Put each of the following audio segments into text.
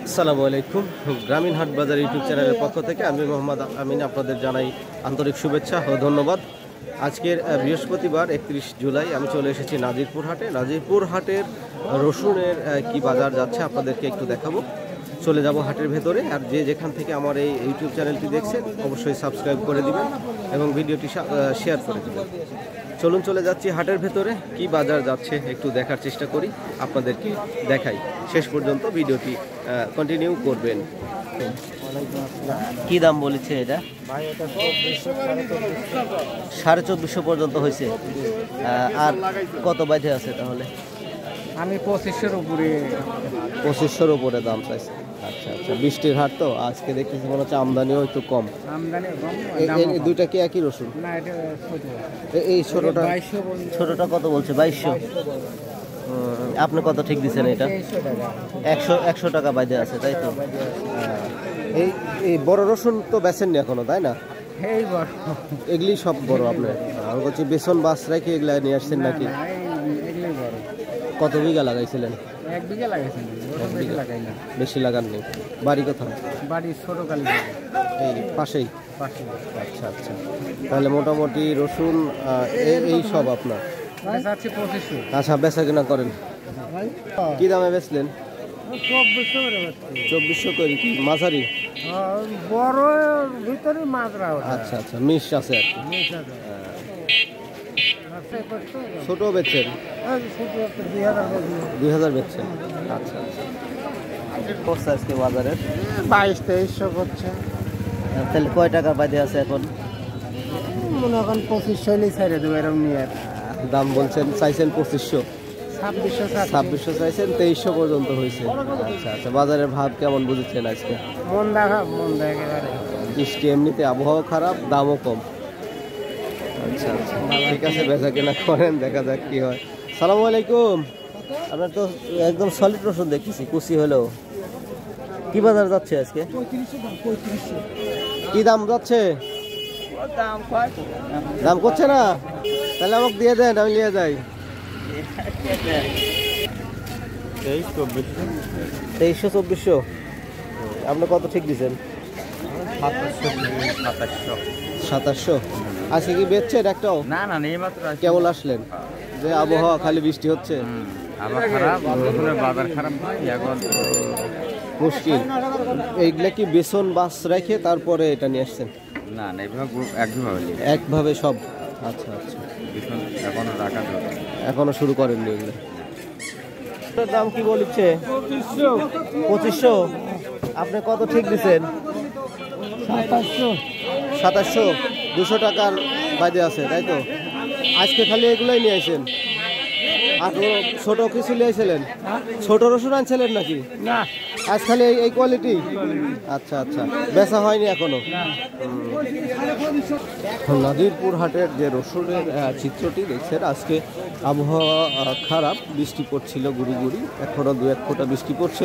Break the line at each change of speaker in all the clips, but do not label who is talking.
আসসালামু আলাইকুম। গ্রামীণ হাট বাজার ইউটিউব চ্যানেলের পক্ষ থেকে আমি মোহাম্মদ আমিন আপনাদের জানাই আন্তরিক শুভেচ্ছা ও ধন্যবাদ। আজকের বৃহস্পতিবার 31 জুলাই আমি চলে এসেছি নাজিরপুর হাটে। নাজিরপুর হাটের রসুনের কি বাজার যাচ্ছে আপনাদেরকে একটু দেখাবো। চলে যাব হাটের ভেতরে। আর যে যেখান থেকে আমার এই ইউটিউব চ্যানেলটি দেখছেন অবশ্যই সাবস্ক্রাইব করে দিবেন এবং ভিডিওটি শেয়ার করে দেবেন। চলুন চলে যাচ্ছি হাটের ভেতরে, কি বাজার যাচ্ছে একটু দেখার চেষ্টা করি, আপনাদেরকে দেখাই। শেষ পর্যন্ত ভিডিওটি কন্টিনিউ করবেন। কি দাম বলেছে এটা? 2450 পর্যন্ত হয়েছে। আর কত বাইরে আছে তাহলে?
আমি 2500-এর উপরে।
2500-এর উপরে দাম চাইছে। আচ্ছা আচ্ছা, বৃষ্টির হাট তো আজকে দেখতেছি মনে হচ্ছে আমদানিও একটু কম।
আমদানি কম।
এই দুইটা কি একই রসুন?
না, এটা ছোট।
এই ছোটটা
2200।
ছোটটা কত বলছে? 2200। আপনি কত ঠিক দিচ্ছেন এটা? 100 টাকা বাইরে আছে, তাই তো? এই বড় রসুন তো বেচেননি এখনো, তাই না?
এই বড়
এগুলি সব বড় আপনার? আমি বলছি বেসন বাস রেখে এগুলা নিয়ে আসছেন নাকি?
এগুলোই বড়।
কত বিঘা লাগাইছিলেন?
1 বিঘা লাগাইছেন। বেশি লাগাই না।
বেশি লাগাননি। বাড়ি কোথায়?
বাড়ি ছোট কালী।
এই পাশেই?
পাশে।
আচ্ছা আচ্ছা, তাহলে মোটামুটি রসুন এই সব আপনার?
আছে 2500।
আচ্ছা, বেচা কিনা করেন? কি দামে বেচলেন?
2400 করে বেচছি।
2400 করে। কি মাঝারি?
বড় ভিতরে মাজরা।
আচ্ছা আচ্ছা, মিশ আছে আর কি। ছোট বেচছেন? 2000 বেচছেন। আচ্ছা আচ্ছা, করছে আজকে বাজারে
2200-2300 করছে।
তাহলে কয় টাকা বাইরে আছে এখন?
মনে এখন 2500 হলেই ছেড়ে দেবো এরকম নিয়ে।
দাম বলছেন, চাইছেন 2500? 2600 চাইছেন, 2300 পর্যন্ত হয়েছে। আচ্ছা আচ্ছা, বাজারের ভাব কেমন বুঝেছেন আজকে?
মন একেবারে।
বৃষ্টি, এমনিতে আবহাওয়া খারাপ, দামও কম। আচ্ছা আচ্ছা, ঠিক আছে, বেচা কেনা করেন, দেখা যাক কি হয়। সালামু আলাইকুম। আপনার তো একদম সলিড রসুন দেখতেছি, কুচি হলেও। কি বাজার যাচ্ছে আজকে?
3500।
কি দাম যাচ্ছে? দাম করছে না? তাহলে আমাকে দিয়ে দেন, আমি নিয়ে যাই। 2300-2400। আপনি কত ঠিক দিচ্ছেন? 2700। আজকে কি বেচছেন একটাও?
না না, এই মাত্র
কেবল আসলেন? যে আবহাওয়া খালি বৃষ্টি হচ্ছে,
বাজার খারাপ এখন
মুশকিল। এইগুলা কি বেসন বাস রেখে তারপরে এটা নিয়ে আসছেন?
না না,
একভাবে সব? আচ্ছা আচ্ছা, এখনো শুরু করেননি এগুলো? দাম কি বলছে? 2500। আপনি কত ঠিক দিচ্ছেন? 2700। 200 টাকার বাইরে আছে, তাই তো? আজকে খালি এগুলোই নিয়ে আসেন? আর ছোট কিছু নিয়ে আসছিলেন? ছোট রসুন আনছিলেন নাকি?
না,
আজ খালি এই কোয়ালিটি? আচ্ছা আচ্ছা, বেচা হয়নি এখনো? নাজিরপুর হাটের যে রসুনের চিত্রটি দেখছেন, আজকে আবহাওয়া খারাপ, বৃষ্টি পড়ছিল গুড়ি গুড়ি, এখনও 2-1 ফোঁটা বৃষ্টি পড়ছে।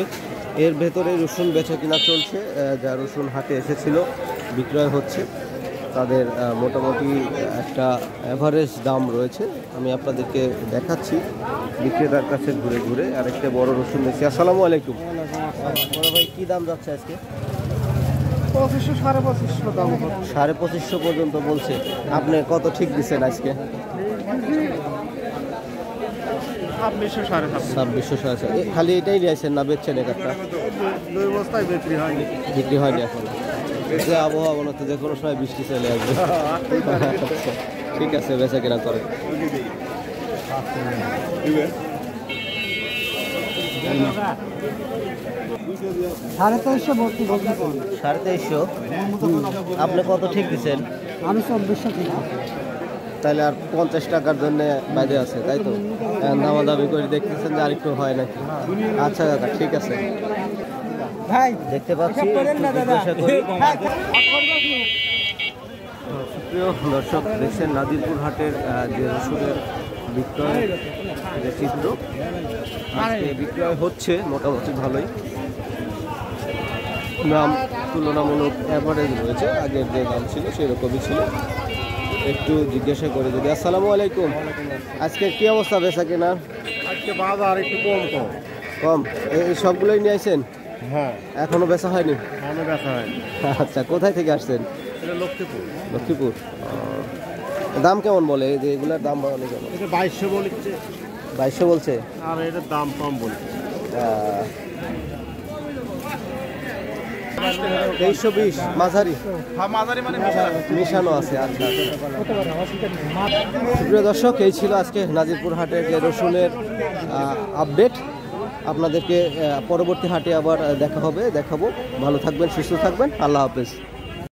এর ভেতরে রসুন বেচা কিনা চলছে। যা রসুন হাটে এসেছিল বিক্রয় হচ্ছে। তাদের মোটামুটি একটা অ্যাভারেজ দাম রয়েছে, আমি আপনাদেরকে দেখাচ্ছি বিক্রেতার কাছে ঘুরে ঘুরে। আরেকটা বড় রসুন দেখছি। আসসালামু আলাইকুম। বড় ভাই, কি দাম যাচ্ছে আজকে?
2500, 2550 দাম।
2550 পর্যন্ত বলছে। আপনি কত ঠিক দিচ্ছেন আজকে? 2600। খালি এটাই নিয়েছেন না বেচছেন একটা?
2 বস্তায় বিক্রি হয়নি।
বিক্রি হয়নি এখনো? যে আবহাওয়া মনে হচ্ছে যে কোনো সময় বৃষ্টি চলে আসবে। ঠিক আছে, বেচা কেনা করেন। 2350। আপনি কত ঠিক দিচ্ছেন?
আমি 2400 ঠিক।
তাহলে আর 50 টাকার জন্য বাইরে আছে, তাই তো? দামাদামি করে দেখতেছেন যে আরেকটু হয় নাকি? আচ্ছা দাদা, ঠিক আছে,
ভাই
দেখতে পাচ্ছি। প্রিয় দর্শক, দেখছেন নাজিরপুর হাটের যে রসুনের বিক্রয় যে চিত্র, আজকে বিক্রয় হচ্ছে মোটামুটি ভালোই। দাম তুলনামূলক অ্যাভারেজ রয়েছে, আগের যে দাম ছিল সেরকমই ছিল। একটু জিজ্ঞাসা করে যদি। আসসালামু আলাইকুম। আজকে কি অবস্থা বেচা কেনার?
আজকে বাজার একটু কম।
কম? এই সবগুলোই নিয়ে আসেন?
হ্যাঁ
এখনো বেচা হয়নি?
আমি ব্যথা হয়
আচ্ছা, কোথায় থেকে আসছেন?
এটা লক্ষ্মীপুর।
লক্ষ্মীপুর। দাম কেমন বলে এই যে এগুলার দাম বলে কেমন?
এটা 2200 বলছে
2200 বলছে।
আর এটার দাম কম বলছে।
2320 মাঝারি
হ্যাঁ মাঝারি মানে
মিশানো আছে। আচ্ছা, প্রিয় দর্শক, এই ছিল আজকে নাজিরপুর হাটের যে রসুনের আপডেট। আপনাদেরকে পরবর্তী হাটে আবার দেখাবো। ভালো থাকবেন, সুস্থ থাকবেন। আল্লাহ হাফেজ।